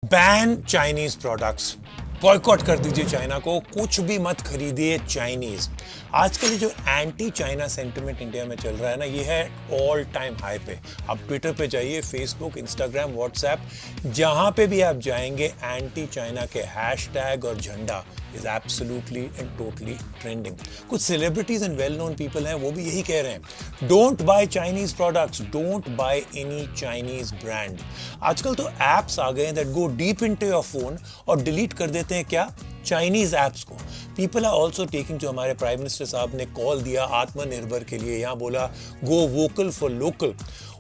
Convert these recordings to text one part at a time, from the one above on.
Ban Chinese products, boycott कर दीजिए China को, कुछ भी मत खरीदिए चाइनीज। आजकल ये जो एंटी चाइना सेंटिमेंट इंडिया में चल रहा है ना, ये है ऑल टाइम हाई पे। आप ट्विटर पे जाइए, फेसबुक, इंस्टाग्राम, व्हाट्सएप, जहां पे भी आप जाएंगे एंटी चाइना के हैशटैग और झंडा is absolutely and totally trending. कुछ celebrities and well known people हैं, वो भी यही कह रहे हैं, don't buy Chinese products, don't buy any Chinese brand. आजकल तो एप्स आ गए हैं that go deep into your phone और डिलीट कर देते हैं क्या, चाइनीज एप्स को। पीपल आर ऑल्सो टेकिंग, जो हमारे प्राइम मिनिस्टर साहब ने कॉल दिया आत्मनिर्भर के लिए, यहाँ बोला गो वोकल फॉर लोकल,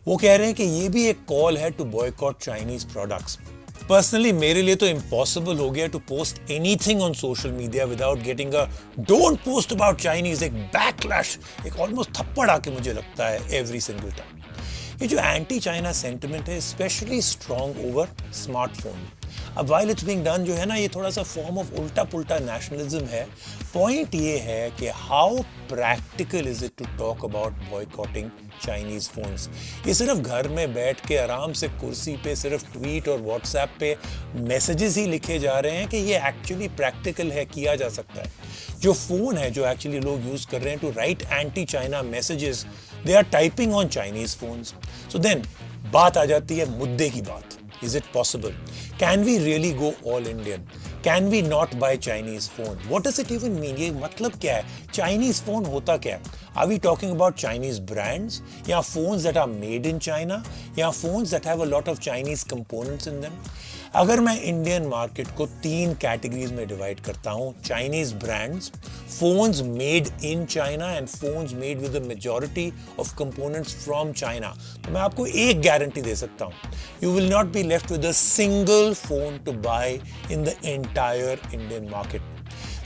वो कह रहे हैं कि ये भी एक कॉल है to boycott Chinese products. Personally मेरे लिए तो इम्पॉसिबल हो गया to post anything on social media without getting a don't post about Chinese, एक बैकलैश, एक ऑलमोस्ट थप्पड़ आके मुझे लगता है एवरी सिंगल टाइम। ये जो एंटी चाइना सेंटिमेंट है स्पेशली स्ट्रॉन्ग ओवर स्मार्टफोन। अब वाइल इट्स बीइंग डन जो है ना, ये थोड़ा सा फॉर्म ऑफ उल्टा पुल्टा नेशनलिज्म है। पॉइंट ये है कि how practical is it to talk about boycotting Chinese phones. ये सिर्फ घर में बैठ के आराम से कुर्सी पे सिर्फ ट्वीट और व्हाट्सएप पे मैसेजेस ही लिखे जा रहे हैं कि ये एक्चुअली प्रैक्टिकल है, किया जा सकता है। जो फोन है जो एक्चुअली लोग यूज कर रहे हैं to write anti China messages, they are typing on Chinese phones. So then बात आ जाती है मुद्दे की बात। Is it possible? Can we really go all Indian? Can we not buy Chinese phone? What does it even mean? ये मतलब क्या है? Chinese phone होता क्या है? Are we talking about Chinese brands? या phones that are made in China? या phones that have a lot of Chinese components in them? अगर मैं इंडियन मार्केट को 3 कैटेगरीज में डिवाइड करता हूं, Chinese brands, phones made in China and phones made with the majority of components from China, तो मैं आपको एक गारंटी दे सकता हूं, you will not be left with a single phone to buy in the entire Indian market.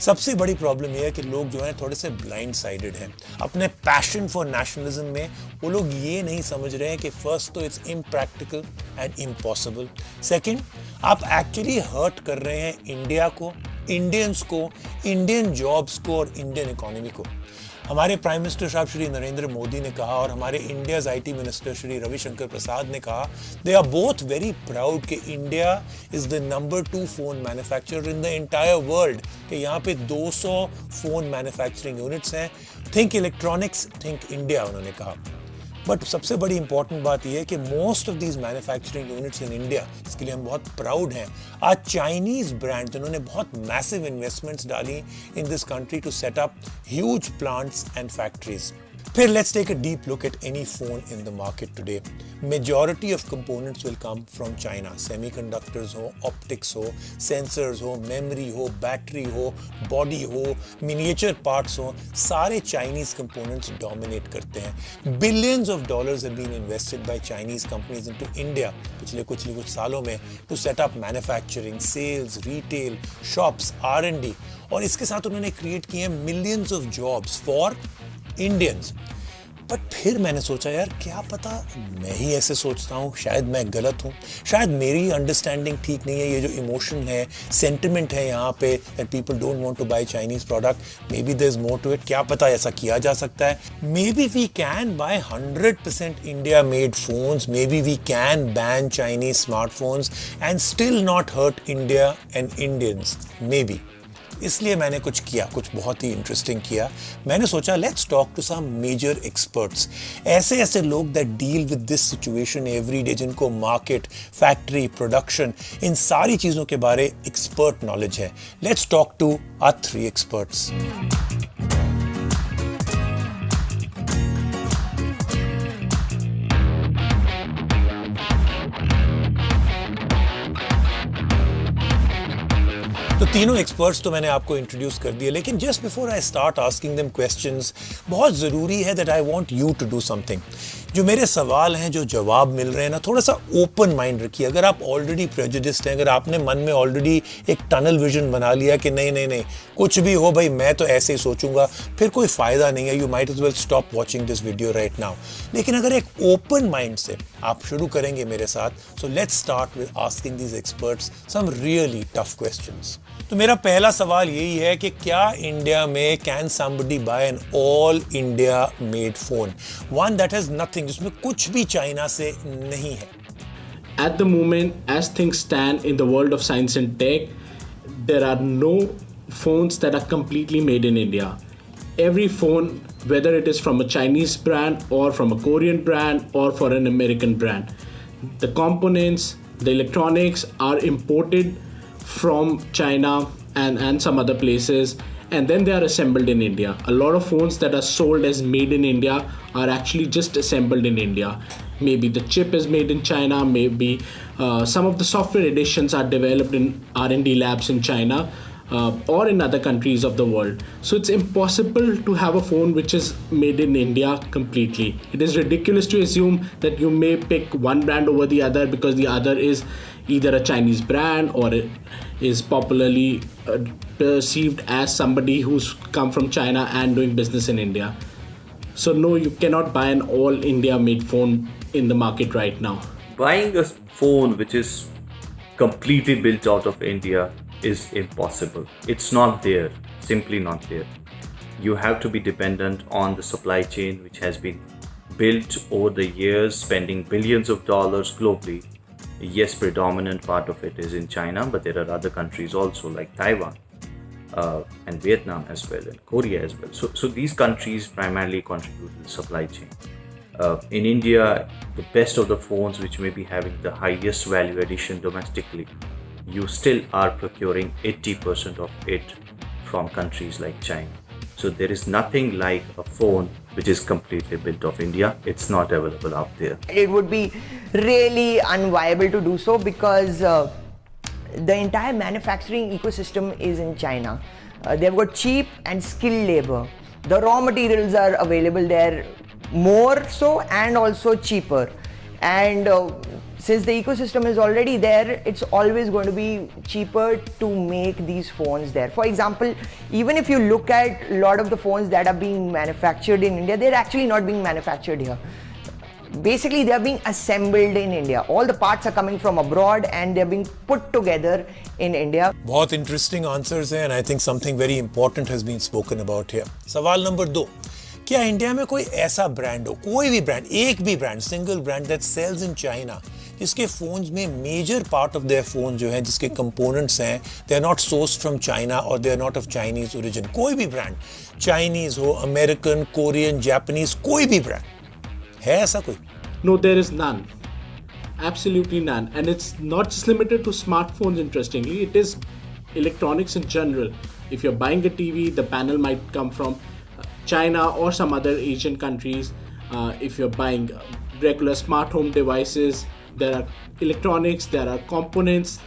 सबसे बड़ी problem यह है कि लोग जो है थोड़े से ब्लाइंड साइडेड हैं अपने पैशन फॉर नेशनलिज्म में। वो लोग ये नहीं समझ रहे हैं कि फर्स्ट तो it's impractical and impossible, second आप एक्चुअली हर्ट कर रहे हैं इंडिया को, इंडियंस को, इंडियन जॉब्स को और इंडियन इकोनॉमी को। हमारे प्राइम मिनिस्टर साहब श्री नरेंद्र मोदी ने कहा और हमारे India's IT minister Shri Ravishankar Prasad ने कहा, they are both very proud कि India is the number 2 phone manufacturer in the entire world, कि यहाँ पे 200 फोन मैन्युफैक्चरिंग यूनिट्स हैं। थिंक इलेक्ट्रॉनिक्स, थिंक इंडिया, उन्होंने कहा। बट सबसे बड़ी इंपॉर्टेंट बात यह है कि most of these manufacturing units in India, इसके लिए हम बहुत प्राउड हैं, आज चाइनीज ब्रांड जिन्होंने बहुत मैसिव इन्वेस्टमेंट्स डाली in this country to set up huge plants and factories. फिर let's take a deep look at any phone in the market today. Majority of components will come from China. Semiconductors हो, optics हो, sensors हो, memory हो, battery हो, body हो, miniature parts हो, सारे Chinese components dominate करते हैं। Billions of dollars have been invested by Chinese companies into India पिछले कुछ सालों में to set up manufacturing, sales, retail, shops, R&D, और इसके साथ उन्होंने क्रिएट किए हैं millions of jobs for Indians. But फिर मैंने सोचा यार क्या पता मैं ही ऐसे सोचता हूँ, शायद मैं गलत हूँ, शायद मेरी अंडरस्टैंडिंग ठीक नहीं है। ये जो इमोशन है, सेंटिमेंट है यहाँ पे that people don't want to buy Chinese product, maybe there is more to it. क्या पता ऐसा किया जा सकता है। Maybe we can buy 100% India made phones, maybe we can ban Chinese smartphones and still not hurt India and Indians, maybe. इसलिए मैंने कुछ किया, कुछ बहुत ही इंटरेस्टिंग किया। मैंने सोचा let's talk to some major experts, ऐसे लोग that deal with this situation every day, जिनको मार्केट, फैक्ट्री, प्रोडक्शन, इन सारी चीज़ों के बारे एक्सपर्ट नॉलेज है। Let's talk to our 3 experts. तो तीनों एक्सपर्ट्स तो मैंने आपको इंट्रोड्यूस कर दिए, लेकिन just before I start asking them questions, बहुत ज़रूरी है that I want you to do something. जो मेरे सवाल हैं, जो जवाब मिल रहे हैं ना, थोड़ा सा ओपन माइंड रखिए। अगर आप ऑलरेडी प्रेजुडिस्ड हैं, अगर आपने मन में ऑलरेडी एक टनल विजन बना लिया कि नहीं कुछ भी हो भाई मैं तो ऐसे ही सोचूंगा, फिर कोई फ़ायदा नहीं है। You might as well stop watching this video right now. लेकिन अगर एक ओपन माइंड से आप शुरू करेंगे मेरे साथ, so let's start with asking these experts some really tough questions. तो मेरा पहला सवाल यही है कि क्या इंडिया में can somebody buy an all India made phone, one that has nothing, जिसमें कुछ भी चाइना से नहीं है? at the moment, as things stand in the world of science and tech, there are no phones that are completely made in India. Every phone, whether it is from a Chinese brand or from a Korean brand or for an American brand, the components, the electronics are imported from China and some other places, and then they are assembled in India. A lot of phones that are sold as made in India are actually just assembled in India. Maybe the chip is made in China, maybe some of the software editions are developed in R&D labs in China, or in other countries of the world. So it's impossible to have a phone which is made in India completely. It is ridiculous to assume that you may pick one brand over the other because the other is either a Chinese brand or it is popularly perceived as somebody who's come from China and doing business in India. So no, you cannot buy an all India made phone in the market right now. Buying a phone which is completely built out of India is impossible. It's not there, simply not there. You have to be dependent on the supply chain which has been built over the years, spending billions of dollars globally. Yes, predominant part of it is in China, but there are other countries also like Taiwan and Vietnam as well, and Korea as well. So these countries primarily contribute to the supply chain. In India, the best of the phones which may be having the highest value addition domestically, you still are procuring 80% of it from countries like China. So there is nothing like a phone which is completely built of India. It's not available out there. It would be really unviable to do so because the entire manufacturing ecosystem is in China. They've got cheap and skilled labor. The raw materials are available there more so and also cheaper. And since the ecosystem is already there, it's always going to be cheaper to make these phones there. For example, even if you look at a lot of the phones that are being manufactured in India, they're actually not being manufactured here. Basically, they're being assembled in India. All the parts are coming from abroad and they're being put together in India. बहुत interesting answers हैं and I think something very important has been spoken about here. सवाल number 2, क्या India में कोई ऐसा brand हो, कोई भी ब्रांड, एक भी brand, single brand that sells in China, जिसके फोन्स में major part of their phone जो है, जिसके कंपोनेंट्स हैं, they are not sourced from China और they are not of Chinese origin? कोई भी ब्रांड, चाइनीज हो, अमेरिकन, कोरियन, जापानीज, कोई भी ब्रांड है ऐसा कोई? No, there is none. Absolutely none. And it's not just limited to smartphones, interestingly. It is electronics in general. If you're buying a TV, the panel might come from China or some other Asian countries. If you're buying regular smart home devices, there are electronics, there are components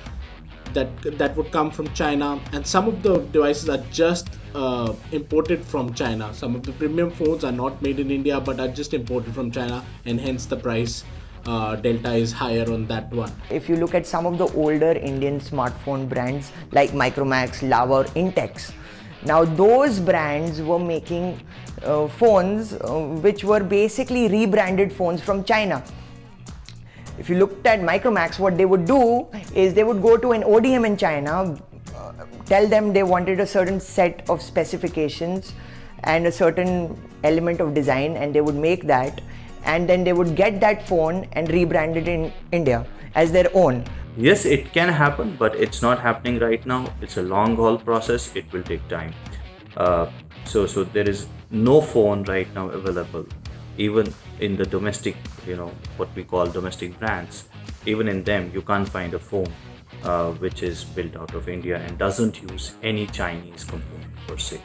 that would come from China, and some of the devices are just imported from China. Some of the premium phones are not made in India but are just imported from China, and hence the price delta is higher on that one. If you look at some of the older Indian smartphone brands like Micromax, Lava or Intex, now those brands were making phones which were basically rebranded phones from China. If you looked at Micromax, what they would do is they would go to an ODM in China, tell them they wanted a certain set of specifications and a certain element of design, and they would make that, and then they would get that phone and rebrand it in India as their own. Yes, it can happen, but it's not happening right now. It's a long haul process. It will take time. So there is no phone right now available, even in the domestic, what we call domestic brands. Even in them, you can't find a phone which is built out of India and doesn't use any Chinese component per se.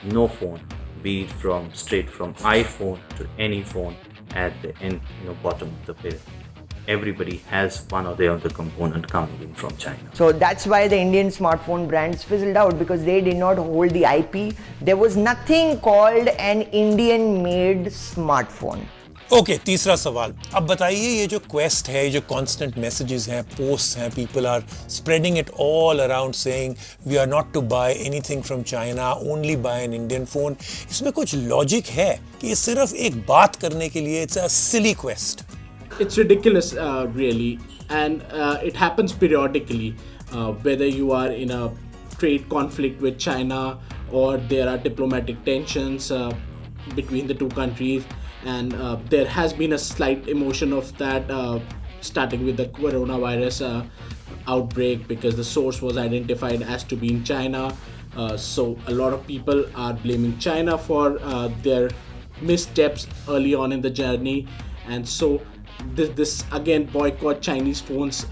No phone, be it straight from iPhone to any phone at the end, bottom of the pair. Everybody has one or the other component coming in from China. So that's why the Indian smartphone brands fizzled out, because they did not hold the IP. There was nothing called an Indian made smartphone. Okay, तीसरा सवाल. अब बताइए, ये जो quest है, ये जो constant messages हैं, पोस्ट्स हैं, people are spreading it all around saying we are not to buy anything from China, only buy an Indian phone. इसमें कुछ लॉजिक है कि ये सिर्फ एक बात करने के लिए? It's a silly quest. It's ridiculous, really, and it happens periodically, whether you are in a trade conflict with China or there are diplomatic tensions between the two countries, and there has been a slight emotion of that starting with the coronavirus outbreak, because the source was identified as to be in China. So a lot of people are blaming China for their missteps early on in the journey, and so this again boycott Chinese phones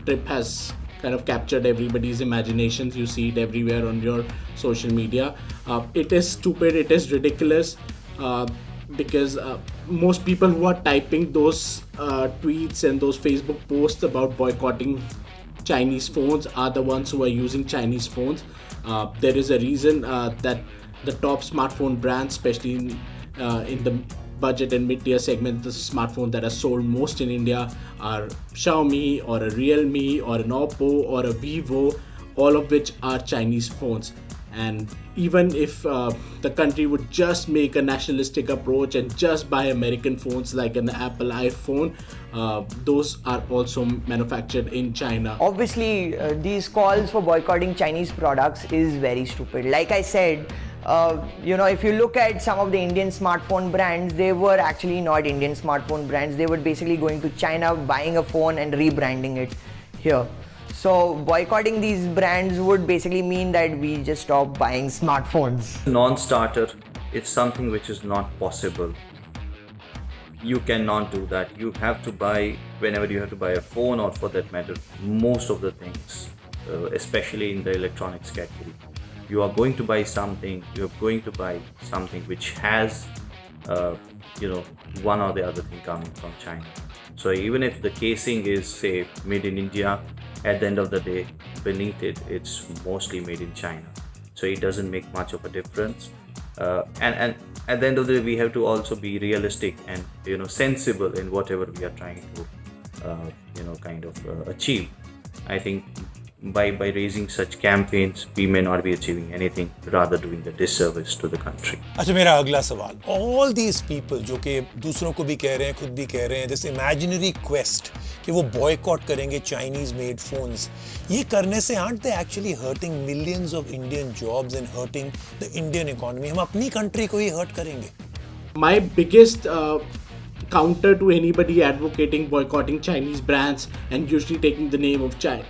trip has kind of captured everybody's imaginations. You see it everywhere on your social media. It is stupid, it is ridiculous, because most people who are typing those tweets and those Facebook posts about boycotting Chinese phones are the ones who are using Chinese phones. There is a reason that the top smartphone brands, especially in the budget and mid-tier segment, the smartphones that are sold most in India are Xiaomi or a Realme or an Oppo or a Vivo, all of which are Chinese phones. And even if the country would just make a nationalistic approach and just buy American phones like an Apple iPhone, those are also manufactured in China. Obviously, these calls for boycotting Chinese products is very stupid. Like I said, if you look at some of the Indian smartphone brands, they were actually not Indian smartphone brands. They were basically going to China, buying a phone and rebranding it here. So boycotting these brands would basically mean that we just stop buying smartphones. Non-starter, it's something which is not possible. You cannot do that. You have to buy, whenever you have to buy a phone, or for that matter, most of the things, especially in the electronics category, you are going to buy something, you're going to buy something which has, one or the other thing coming from China. So even if the casing is, say, made in India, at the end of the day, beneath it, it's mostly made in China. So it doesn't make much of a difference. And at the end of the day, we have to also be realistic and sensible in whatever we are trying to achieve. I think by raising such campaigns, we may not be achieving anything, rather doing a disservice to the country. अच्छा, मेरा अगला सवाल, all these people जो कि दूसरों को भी कह रहे हैं, खुद भी कह रहे हैं, this imaginary quest कि वो boycott करेंगे Chinese made phones, ये करने से aren't they actually hurting millions of Indian jobs and hurting the Indian economy? हम अपनी country को ही hurt करेंगे. My biggest counter to anybody advocating boycotting Chinese brands and usually taking the name of China,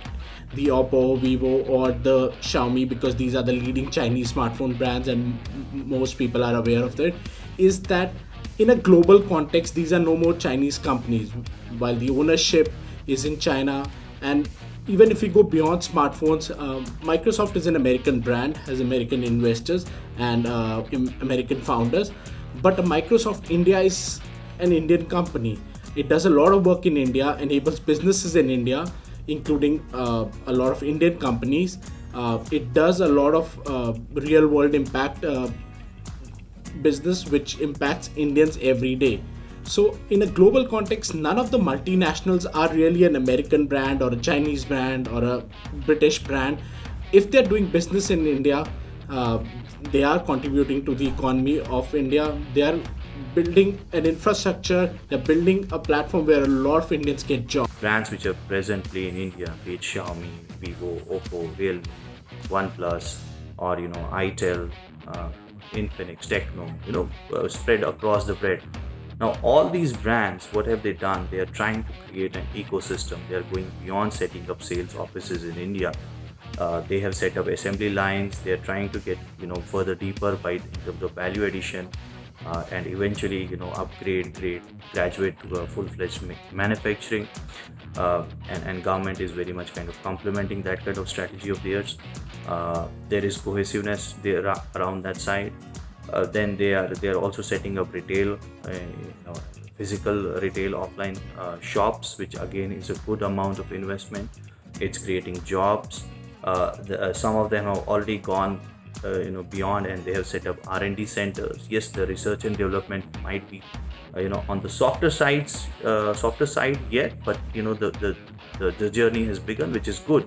the Oppo, Vivo or the Xiaomi, because these are the leading Chinese smartphone brands and most people are aware of that, is that in a global context, these are no more Chinese companies. While the ownership is in China, and even if we go beyond smartphones, Microsoft is an American brand, has American investors and American founders, but Microsoft India is an Indian company. It does a lot of work in India, enables businesses in India, including a lot of Indian companies. It does a lot of real world impact business which impacts Indians every day. So in a global context, none of the multinationals are really an American brand or a Chinese brand or a British brand. If they're doing business in India, they are contributing to the economy of India. They are building an infrastructure, they're building a platform where a lot of Indians get jobs. Brands which are presently in India, be it Xiaomi, Vivo, Oppo, Realme, OnePlus, or itel, Infinix, Techno, spread across the breadth. Now all these brands, what have they done? They are trying to create an ecosystem. They are going beyond setting up sales offices in India. They have set up assembly lines. They are trying to get further deeper in terms of value addition. And eventually, upgrade, graduate to a full-fledged manufacturing, and government is very much kind of complementing that kind of strategy of theirs. There is cohesiveness there around that side. Then they are also setting up retail, physical retail offline shops, which again is a good amount of investment. It's creating jobs. Some of them have already gone beyond, and they have set up R&D centers. Yes, the research and development might be on the softer side yet, but the journey has begun, which is good.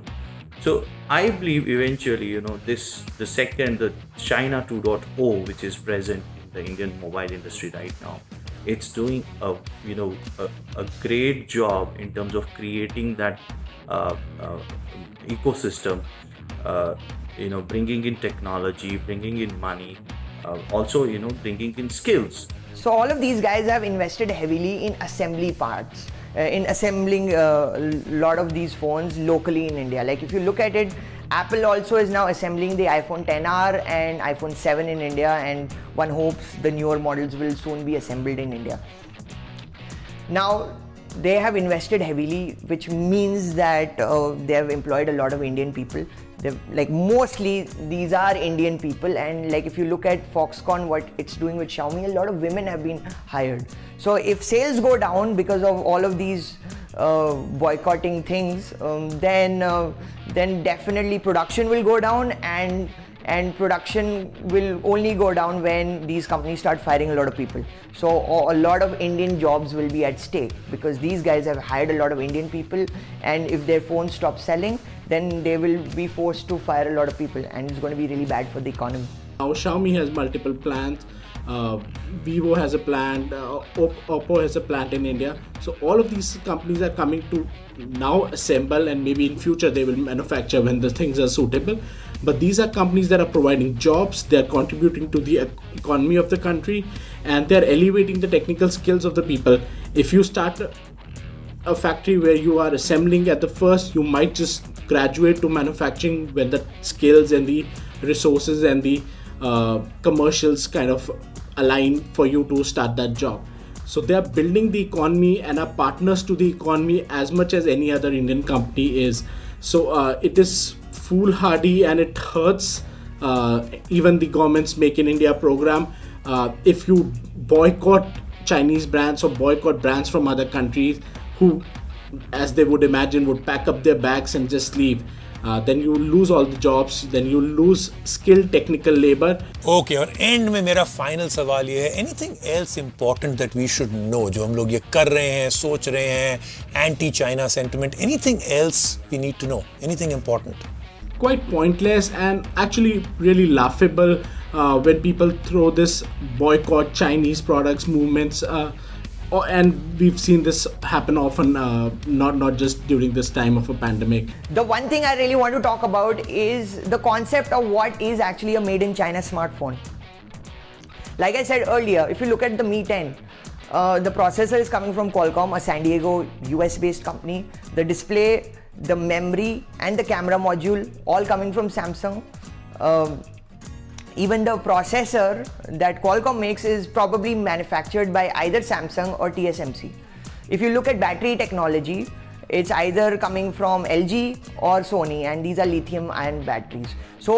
So I believe eventually the China 2.0, which is present in the Indian mobile industry right now, it's doing a great job in terms of creating that ecosystem, bringing in technology, bringing in money, also bringing in skills. So all of these guys have invested heavily in assembly parts. in assembling a lot of these phones locally in India. Like if you look at it, Apple also is now assembling the iPhone XR and iPhone 7 in India, and one hopes the newer models will soon be assembled in India. Now, they have invested heavily, which means that they have employed a lot of Indian people. Like mostly these are Indian people, and like if you look at Foxconn, what it's doing with Xiaomi, a lot of women have been hired. So if sales go down because of all of these boycotting things, then definitely production will go down, and production will only go down when these companies start firing a lot of people. So a lot of Indian jobs will be at stake, because these guys have hired a lot of Indian people, and if their phones stop selling, then they will be forced to fire a lot of people, and it's going to be really bad for the economy. Now Xiaomi has multiple plants, Vivo has a plant, Oppo has a plant in India. So all of these companies are coming to now assemble, and maybe in future they will manufacture when the things are suitable. But these are companies that are providing jobs, they are contributing to the economy of the country, and they are elevating the technical skills of the people. If you start a factory where you are assembling at the first, you might just graduate to manufacturing when the skills and the resources and the commercials kind of align for you to start that job. So they are building the economy and are partners to the economy as much as any other Indian company is. So it is foolhardy, and it hurts even the government's Make in India program. If you boycott Chinese brands or boycott brands from other countries who, as they would imagine, would pack up their bags and just leave, then you lose all the jobs, then you lose skilled technical labor. Okay, और end में मेरा final सवाल ये है, anything else important that we should know, जो हम लोग ये कर रहे हैं, सोच रहे हैं, anti China sentiment, anything else we need to know, anything important? Quite pointless and actually really laughable when people throw this boycott Chinese products movements, and we've seen this happen often, not just during this time of a pandemic. The one thing I really want to talk about is the concept of what is actually a made in China smartphone. Like I said earlier, if you look at the Mi 10, the processor is coming from Qualcomm, a San Diego US based company. The display, the memory and the camera module all coming from Samsung. Even the processor that Qualcomm makes is probably manufactured by either Samsung or TSMC. If you look at battery technology, it's either coming from LG or Sony, and these are lithium ion batteries. So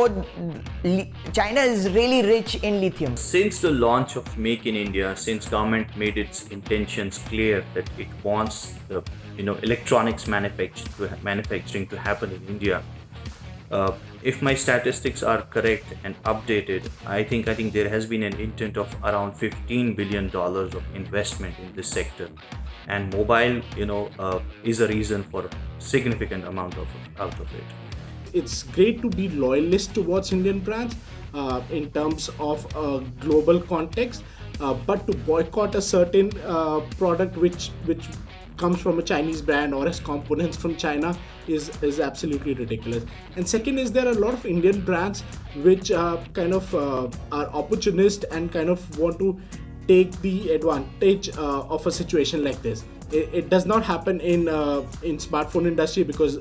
China is really rich in lithium. Since the launch of Make in India, since government made its intentions clear that it wants the electronics manufacturing to happen in India, if my statistics are correct and updated, I think there has been an intent of around $15 billion of investment in this sector, and mobile is a reason for significant amount out of it. It's great to be loyalist towards Indian brands in terms of a global context, but to boycott a certain product which comes from a Chinese brand or has components from China is absolutely ridiculous. And second is, there are a lot of Indian brands which kind of are opportunist and kind of want to take the advantage of a situation like this. It does not happen in smartphone industry because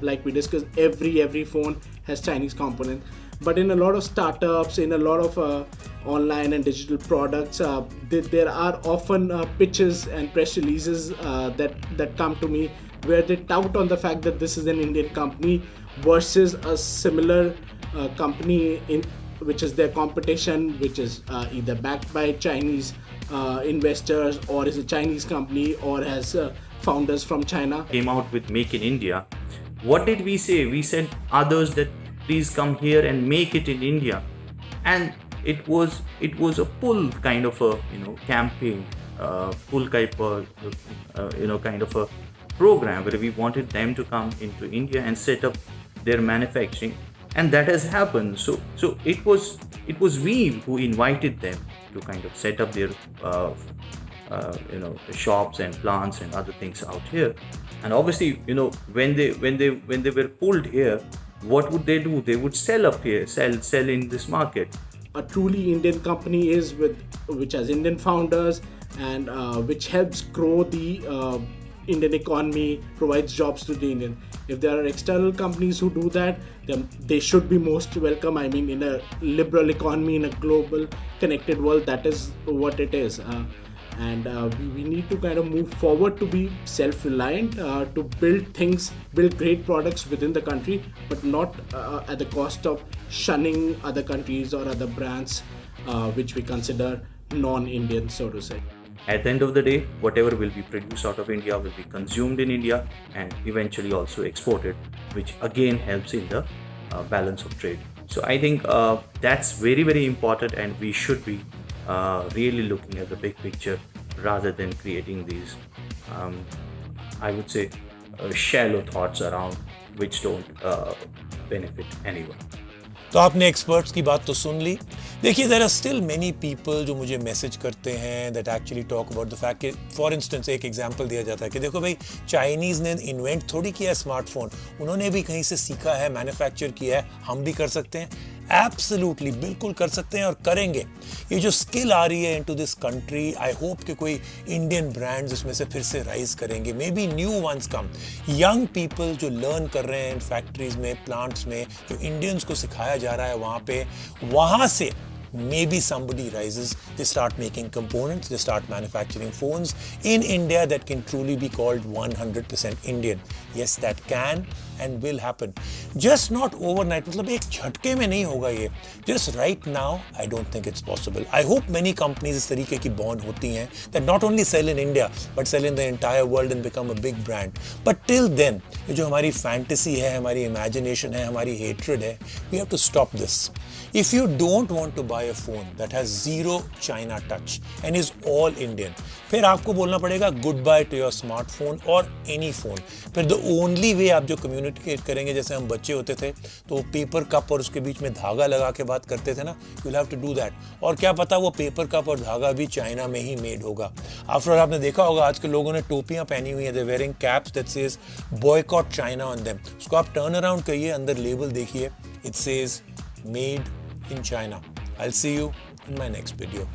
like we discussed, every phone has Chinese components. But in a lot of startups, in a lot of online and digital products, there are often pitches and press releases that come to me where they tout on the fact that this is an Indian company versus a similar company which is their competition, which is either backed by Chinese investors, or is a Chinese company, or has founders from China. Came out with Make in India. What did we say? We said others that please come here and make it in India, and it was a pull kind of a campaign, pull type kind of a program where we wanted them to come into India and set up their manufacturing, and that has happened. So it was we who invited them to kind of set up their shops and plants and other things out here. And obviously, when they were pulled here, what would they do? They would sell up here, sell in this market. A truly Indian company is which has Indian founders and which helps grow the Indian economy, provides jobs to the Indian. If there are external companies who do that, then they should be most welcome. I mean, in a liberal economy, in a global connected world, that is what it is. We need to kind of move forward to be self-reliant, to build great products within the country, but not at the cost of shunning other countries or other brands which we consider non-Indian, so to say. At the end of the day, whatever will be produced out of India will be consumed in India and eventually also exported, which again helps in the balance of trade. So I think that's very, very important, and we should be really looking at the big picture rather than creating these, I would say, shallow thoughts around which don't benefit anyone. तो आपने experts की बात तो सुन ली. देखिए, there are still many people जो मुझे मैसेज करते हैं that actually talk about the fact कि फॉर इंस्टेंस एक एग्जांपल दिया जाता है कि देखो भाई, चाइनीज़ ने इन्वेंट थोड़ी किया है स्मार्टफोन, उन्होंने भी कहीं से सीखा है, मैन्युफैक्चर किया है, हम भी कर सकते हैं. एब्सोल्युटली, बिल्कुल कर सकते हैं और करेंगे. ये जो स्किल आ रही है into this country, I hope कि कोई इंडियन ब्रांड्स इसमें से फिर से राइज करेंगे. May be new ones come, young people जो लर्न कर रहे हैं इन फैक्ट्रीज में, प्लांट्स में, जो इंडियंस को सिखाया जा रहा है वहाँ पे, वहाँ से maybe somebody rises, they start making components, they start manufacturing phones in India that can truly be called 100% Indian. Yes, that can and will happen. Just not overnight, मतलब एक झटके में नहीं होगा ये. Just right now, I don't think it's possible. I hope many companies इस तरीके की born होती हैं that not only sell in India, but sell in the entire world and become a big brand. But till then, ये जो हमारी fantasy है, हमारी imagination है, हमारी hatred है, we have to stop this. If you don't want to buy a phone that has zero China touch and is all Indian, फिर आपको बोलना पड़ेगा goodbye to your smartphone or any phone. फिर the only way आप जो communicate करेंगे, जैसे हम बच्चे होते थे तो पेपर कप और उसके बीच में धागा लगा के बात करते थे ना, you'll have to do that. और क्या पता वो पेपर कप और धागा भी चाइना में ही मेड होगा. आफ्टर ऑल आपने देखा होगा आजकल लोगों ने टोपियां पहनी हुई हैं, they're wearing caps that says boycott China on them. उसको आप टर्न अराउंड करिए, अंदर लेबल देखिए, it says made in China. I'll see you in my next video.